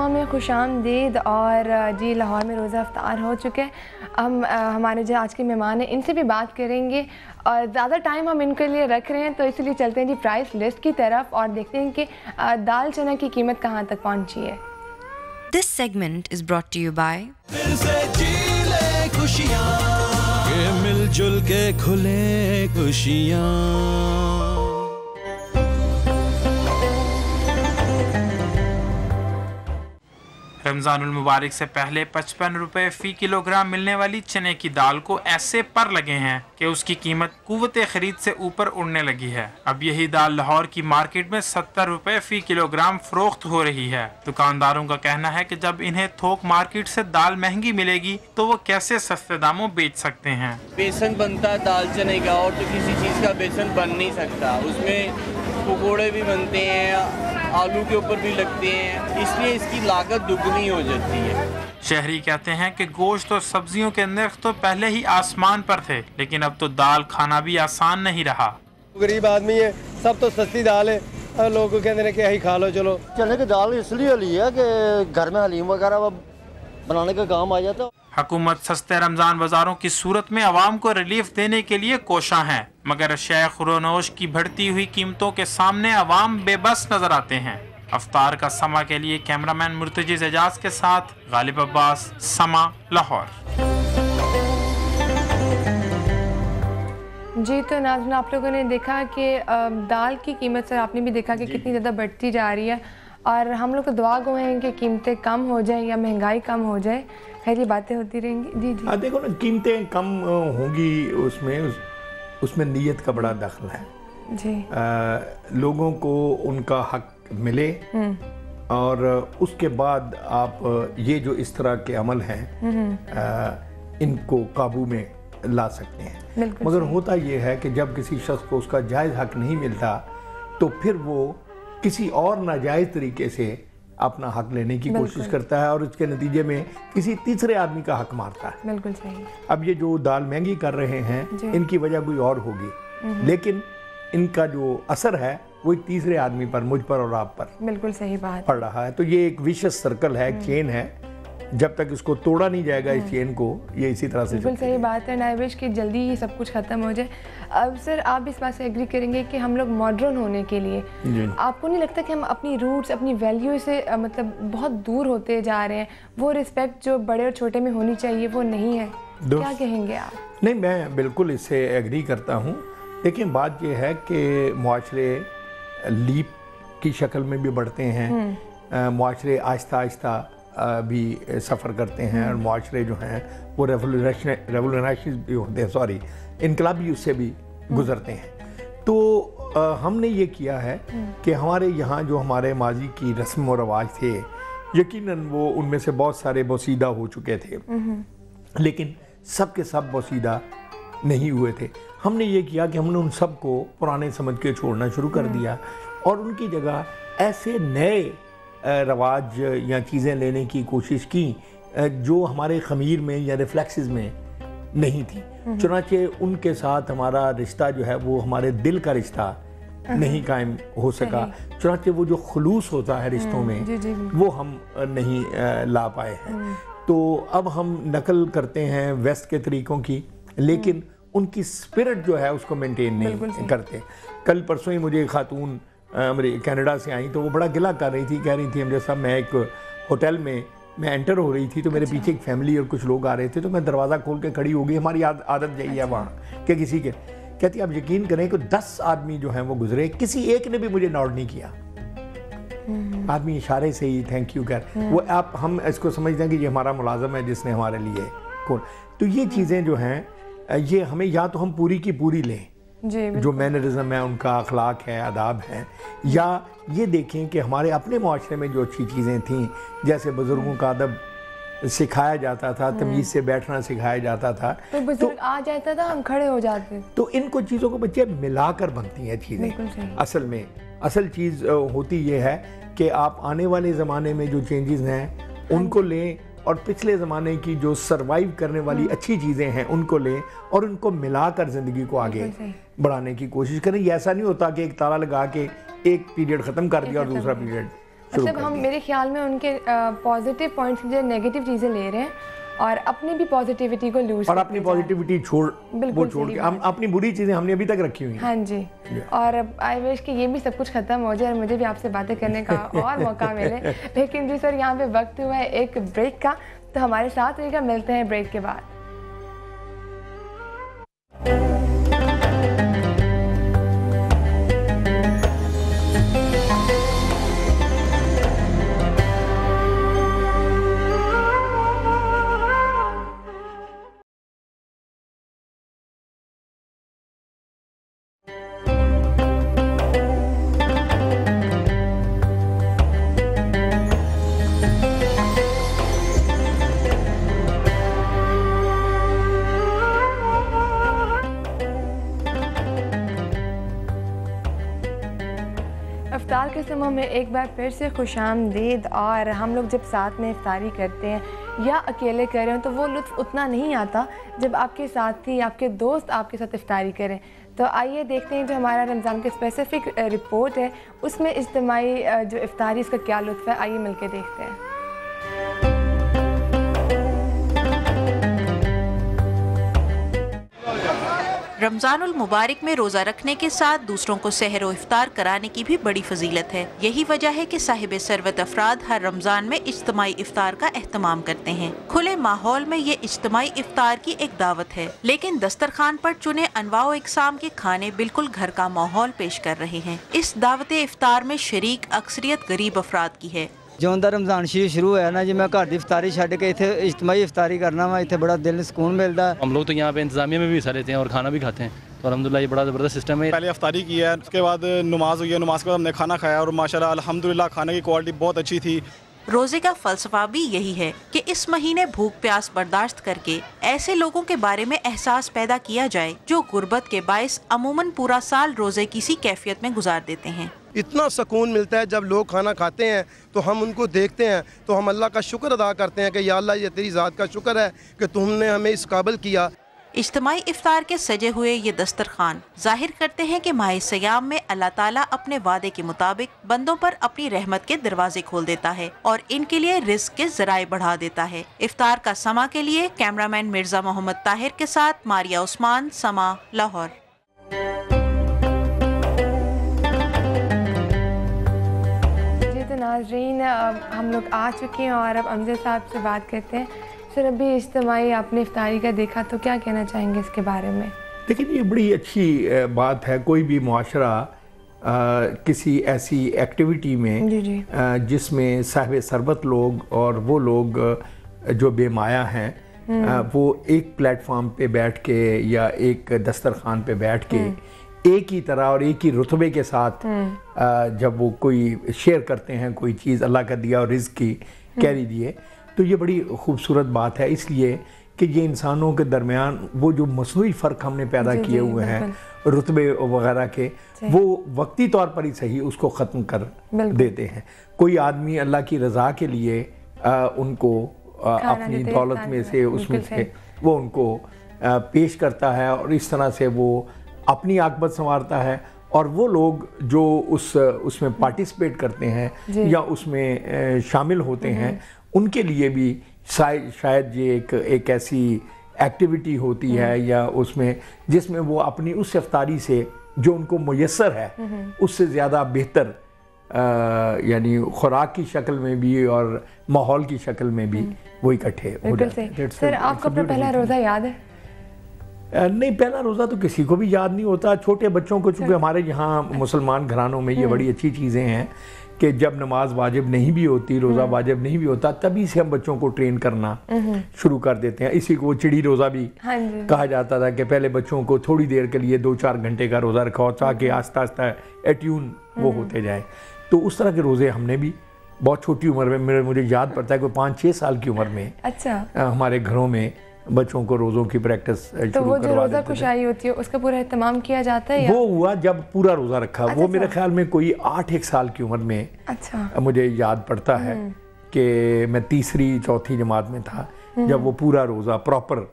नाज़नामा में खुशामदीद। और जी लाहौर में रोज़ा इफ्तार हो चुके हैं। हम हमारे जो आज के मेहमान हैं इनसे भी बात करेंगे और ज़्यादा टाइम हम इनके लिए रख रहे हैं तो इसलिए चलते हैं जी प्राइस लिस्ट की तरफ और देखते हैं कि दाल चना की कीमत कहाँ तक पहुँची है। This segment is brought to you by फिर से जी ले खुशियाँ, ये मिलजुल के खुले खुशियाँ। रमज़ानुल मुबारक से पहले 55 रुपए फ़ी किलोग्राम मिलने वाली चने की दाल को ऐसे पर लगे हैं कि उसकी कीमत कुव्वते खरीद से ऊपर उड़ने लगी है। अब यही दाल लाहौर की मार्केट में 70 रुपए फ़ी किलोग्राम फरोख्त हो रही है। दुकानदारों का कहना है कि जब इन्हें थोक मार्केट से दाल महंगी मिलेगी तो वो कैसे सस्ते दामों बेच सकते हैं। बेसन बनता है दाल चने का और तो किसी चीज़ का बेसन बन नहीं सकता। उसमें पकौड़े भी बनते हैं, आलू के ऊपर भी लगते हैं, इसलिए इसकी लागत दुगनी हो जाती है। शहरी कहते हैं कि गोश्त और सब्जियों के नर्ख तो पहले ही आसमान पर थे, लेकिन अब तो दाल खाना भी आसान नहीं रहा। गरीब आदमी है, सब तो सस्ती दाल है, लोग कहते हैं कि यही खा लो चलो। चने की दाल इसलिए ली है कि घर में हलीम वगैरह बनाने का काम आ जाता है। हुकूमत सस्ते रमजान बाजारों की सूरत में आवाम को रिलीफ देने के लिए कोशां है, मगर अशिया खुरोनोश की बढ़ती हुई कीमतों के सामने आवाम बेबस नजर आते हैं। अफ्तार का समा के लिए कैमरामैन मुर्तजिज़ एजाज के साथ गालिब अब्बास, समा, लाहौर। जी तो नाज़रीन, आप लोगों ने देखा कि दाल की कीमत सर आपने भी देखा कि कितनी ज़्यादा बढ़ती जा रही है और हम लोग तो दुआ गो हैं कि कीमतें कम हो जाए या महंगाई कम हो जाए। खैर ये बातें होती रहेंगी। जी जी देखो ना, कीमतें कम होंगी उसमें नीयत का बड़ा दखल है जी। लोगों को उनका हक मिले और उसके बाद आप ये जो इस तरह के अमल हैं इनको काबू में ला सकते हैं। मगर होता ये है कि जब किसी शख्स को उसका जायज़ हक नहीं मिलता तो फिर वो किसी और नाजायज़ तरीके से अपना हक लेने की कोशिश करता है और उसके नतीजे में किसी तीसरे आदमी का हक मारता है। बिल्कुल सही। अब ये जो दाल महंगी कर रहे हैं इनकी वजह कोई और होगी, लेकिन इनका जो असर है वो एक तीसरे आदमी पर, मुझ पर और आप पर बिल्कुल सही बात पड़ रहा है। तो ये एक विशेष सर्कल है, एक चेन है, जब तक इसको तोड़ा नहीं जाएगा इस चेन को, ये इसी तरह से बिल्कुल सही बात है। आई विश कि जल्दी ही सब कुछ ख़त्म हो जाए। अब सर आप इस बात से एग्री करेंगे कि हम लोग मॉडर्न होने के लिए आपको नहीं लगता कि हम अपनी रूट्स, अपनी वैल्यू से मतलब बहुत दूर होते जा रहे हैं? वो रिस्पेक्ट जो बड़े और छोटे में होनी चाहिए वो नहीं है, क्या कहेंगे आप? नहीं, मैं बिल्कुल इससे एग्री करता हूँ। देखिए बात यह है कि मुआशरे लीप की शक्ल में भी बढ़ते हैं, मुआशरे आहिस्ता आहिस्ता भी सफ़र करते हैं और मुआशरे जो हैं वो रेवोल्यूशनरी भी होते हैं, सॉरी इनकलाबी उससे भी गुज़रते हैं। तो हमने ये किया है कि हमारे यहाँ जो हमारे माजी की रस्म व रवाज थे, यकीनन वो उनमें से बहुत सारे बोसीदा हो चुके थे, लेकिन सब के सब बोसीदा नहीं हुए थे। हमने ये किया कि हमने उन सब को पुराने समझ के छोड़ना शुरू कर दिया और उनकी जगह ऐसे नए रवाज या चीज़ें लेने की कोशिश की जो हमारे ख़मीर में या रिफ्लेक्सेस में नहीं थी। चुनांचे उनके साथ हमारा रिश्ता जो है वो हमारे दिल का रिश्ता नहीं कायम हो सका। चुनांचे वो जो खुलूस होता है रिश्तों में वो हम नहीं ला पाए हैं। तो अब हम नकल करते हैं वेस्ट के तरीक़ों की, लेकिन उनकी स्पिरिट जो है उसको मेंटेन नहीं करते। कल परसों ही मुझे खातून कनाडा से आई तो वो बड़ा गिला कर रही थी, कह रही थी मेरे साहब मैं एक होटल में मैं एंटर हो रही थी तो मेरे पीछे एक फैमिली और कुछ लोग आ रहे थे तो मैं दरवाज़ा खोल के खड़ी हो गई। हमारी आदत यही है वहाँ कि किसी के, कहती आप यकीन करें कि 10 आदमी जो हैं वो गुजरे, किसी एक ने भी मुझे नॉड नहीं किया। आदमी इशारे से ही थैंक यू कर, वो आप हम इसको समझते हैं कि ये हमारा मुलाजम है जिसने हमारे लिए कौन। तो ये चीज़ें जो हैं ये हमें या तो हम पूरी की पूरी लें, जो मैनरिज्म है उनका अखलाक है, आदाब है, या ये देखें कि हमारे अपने माशरे में जो अच्छी चीज़ें थीं, जैसे बुज़ुर्गों का अदब सिखाया जाता था, तमीज़ से बैठना सिखाया जाता था, तो बुजुर्ग आ जाता था हम खड़े हो जाते। तो इनको चीज़ों को बच्चे मिलाकर बनती हैं चीज़ें। असल में असल चीज़ होती ये है कि आप आने वाले ज़माने में जो चेंजेस हैं उनको लें और पिछले ज़माने की जो सरवाइव करने वाली अच्छी चीज़ें हैं उनको लें और उनको मिलाकर ज़िंदगी को आगे बढ़ाने की कोशिश करें। ये ऐसा नहीं होता कि एक ताला लगा के एक पीरियड ख़त्म कर दिया और दूसरा पीरियड मतलब हम मेरे ख्याल में उनके पॉजिटिव पॉइंट्स जो नेगेटिव चीज़ें ले रहे हैं और अपनी भी पॉजिटिविटी को लूज और अपनी पॉजिटिविटी छोड़ के हम अपनी बुरी चीज़ें हमने अभी तक रखी हुई हैं। हाँ जी। और आई विश कि ये भी सब कुछ ख़त्म हो जाए और मुझे भी आपसे बातें करने का और मौका मिले। लेकिन जी सर, यहाँ पे वक्त हुआ है एक ब्रेक का, तो हमारे साथ रहिएगा, मिलते हैं ब्रेक के बाद। इफ्तार के समय में एक बार फिर से खुशामदीद। और हम लोग जब साथ में इफ्तारी करते हैं या अकेले कर रहे हो तो वो लुत्फ़ उतना नहीं आता जब आपके साथी, आपके दोस्त आपके साथ इफ्तारी करें। तो आइए देखते हैं जो हमारा रमज़ान का स्पेसिफ़िक रिपोर्ट है उसमें इज्तिमाई जो इफ्तारी इसका क्या लुत्फ़ है, आइए मिलके देखते हैं। रमज़ानुल मुबारक में रोज़ा रखने के साथ दूसरों को सहर व इफ्तार कराने की भी बड़ी फजीलत है। यही वजह है कि साहिब सरवत अफराद हर रमज़ान में इज्तिमाई इफ्तार का एहतमाम करते हैं। खुले माहौल में ये इज्तिमाई इफ्तार की एक दावत है, लेकिन दस्तरखान पर चुने अनवाओ इकसाम के खाने बिल्कुल घर का माहौल पेश कर रहे हैं। इस दावत इफ्तार में शरीक अक्सरियत गरीब अफराद की है। जो रमज़ान शरीफ शुरू होया ना जी, मैं घर की इफ्तारी छड़ के इतने इज्तिमाई इफ्तारी करना वा, इतने बड़ा दिल सुकून मिलता है। हम लोग तो यहाँ पे इंतजामिया में भी हिस्सा लेते हैं और खाना भी खाते हैं, तो अल्हम्दुलिल्लाह ये बड़ा ज़बरदस्त सिस्टम है। पहले इफ्तारी की है, उसके बाद नमाज हुई है, नमाज के बाद हमने खाना खाया और माशाल्लाह अल्हम्दुलिल्लाह खाने की क्वालिटी बहुत अच्छी थी। रोजे का फलसफा भी यही है कि इस महीने भूख प्यास बर्दाश्त करके ऐसे लोगों के बारे में एहसास पैदा किया जाए जो गुर्बत के बायस अमूमन पूरा साल रोजे किसी कैफियत में गुजार देते हैं। इतना सुकून मिलता है जब लोग खाना खाते हैं तो हम उनको देखते हैं तो हम अल्लाह का शुक्र अदा करते हैं कि या अल्लाह ये तेरी ज़ात का शुक्र है कि तुमने हमें इस काबिल किया। इज्तिमाई इफ्तार के सजे हुए ये दस्तरखान जाहिर करते हैं कि माह सयाम में अल्लाह ताला अपने वादे के मुताबिक बंदों पर अपनी रहमत के दरवाजे खोल देता है और इनके लिए रिज़्क़ के ज़राए बढ़ा देता है। इफ्तार का समा के लिए कैमरामैन मिर्जा मोहम्मद ताहिर के साथ मारिया उस्मान, समा, लाहौर। नाज़रीन, हम लोग आ चुके हैं और अब अमजद साहब से बात करते हैं। सर, अभी इज्तिमाई आपने इफ्तारी का देखा तो क्या कहना चाहेंगे इसके बारे में? देखिए, ये बड़ी अच्छी बात है। कोई भी मुआशरा किसी ऐसी एक्टिविटी में जिसमें साहिब सरबत लोग और वो लोग जो बेमाया हैं वो एक प्लेटफॉर्म पे बैठ के या एक दस्तरखान पे बैठ के एक ही तरह और एक ही रुतबे के साथ जब वो कोई शेयर करते हैं कोई चीज़ अल्लाह का दिया और रिज़्क़ की कह लीजिए, तो ये बड़ी खूबसूरत बात है। इसलिए कि ये इंसानों के दरमियान वो जो मसनूई फ़र्क हमने पैदा किए हुए हैं रुतबे वगैरह के, वो वक्ती तौर पर ही सही उसको ख़त्म कर देते हैं। कोई आदमी अल्लाह की रज़ा के लिए उनको अपनी दौलत में से उसमें से वो उनको पेश करता है और इस तरह से वो अपनी आकबत संवारता है। और वो लोग जो उसमें पार्टिसिपेट करते हैं या उसमें शामिल होते हैं उनके लिए भी शायद ये एक ऐसी एक्टिविटी होती है या उसमें जिसमें वो अपनी उस इफ्तारी से जो उनको मुयस्सर है उससे ज़्यादा बेहतर यानी खुराक की शक्ल में भी और माहौल की शक्ल में भी वो इकट्ठे हो जाते हैं। सर, आपको अपना पहला रोज़ा याद है? नहीं, पहला रोज़ा तो किसी को भी याद नहीं होता। छोटे बच्चों को, चूँकि हमारे यहाँ मुसलमान घरानों में ये बड़ी अच्छी चीज़ें हैं कि जब नमाज वाजिब नहीं भी होती, रोज़ा वाजिब नहीं भी होता, तभी से हम बच्चों को ट्रेन करना शुरू कर देते हैं। इसी को चिड़ी रोज़ा भी कहा जाता था कि पहले बच्चों को थोड़ी देर के लिए 2-4 घंटे का रोज़ा रखाओ ताकि आस्ता आस्ता एट्यून वो होते जाए। तो उस तरह के रोज़े हमने भी बहुत छोटी उम्र में, मुझे याद पड़ता है कोई 5-6 साल की उम्र में हमारे घरों में बच्चों को रोज़ों की प्रैक्टिस तो वो जो रोज़ा खुशाई होती है उसका पूरा एहतमाम किया जाता है? वो हुआ जब पूरा रोज़ा रखा। वो मेरे ख्याल में कोई 8-1 साल की उम्र में मुझे याद पड़ता है कि मैं 3री-4थी जमात में था जब वो पूरा रोज़ा प्रॉपर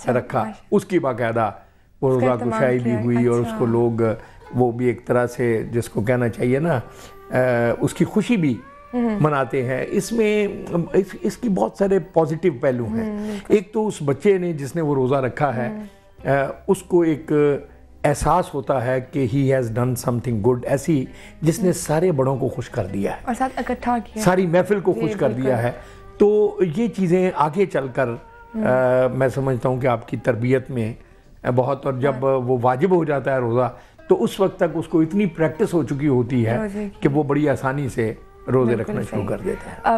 रखा। उसकी बाकायदा वो रोज़ा खुशाई भी हुई और उसको लोग वो भी एक तरह से जिसको कहना चाहिए ना उसकी खुशी भी मनाते हैं, इसमें इसकी बहुत सारे पॉजिटिव पहलू हैं। एक तो उस बच्चे ने जिसने वो रोज़ा रखा है उसको एक एहसास होता है कि he has done something good, ऐसी जिसने सारे बड़ों को खुश कर दिया है और साथ इकट्ठा किया, सारी महफिल को खुश कर दिया है। तो ये चीज़ें आगे चलकर मैं समझता हूँ कि आपकी तरबियत में बहुत, और जब वो वाजिब हो जाता है रोज़ा तो उस वक्त तक उसको इतनी प्रैक्टिस हो चुकी होती है कि वो बड़ी आसानी से रोज़े रखना शुरू कर देता है।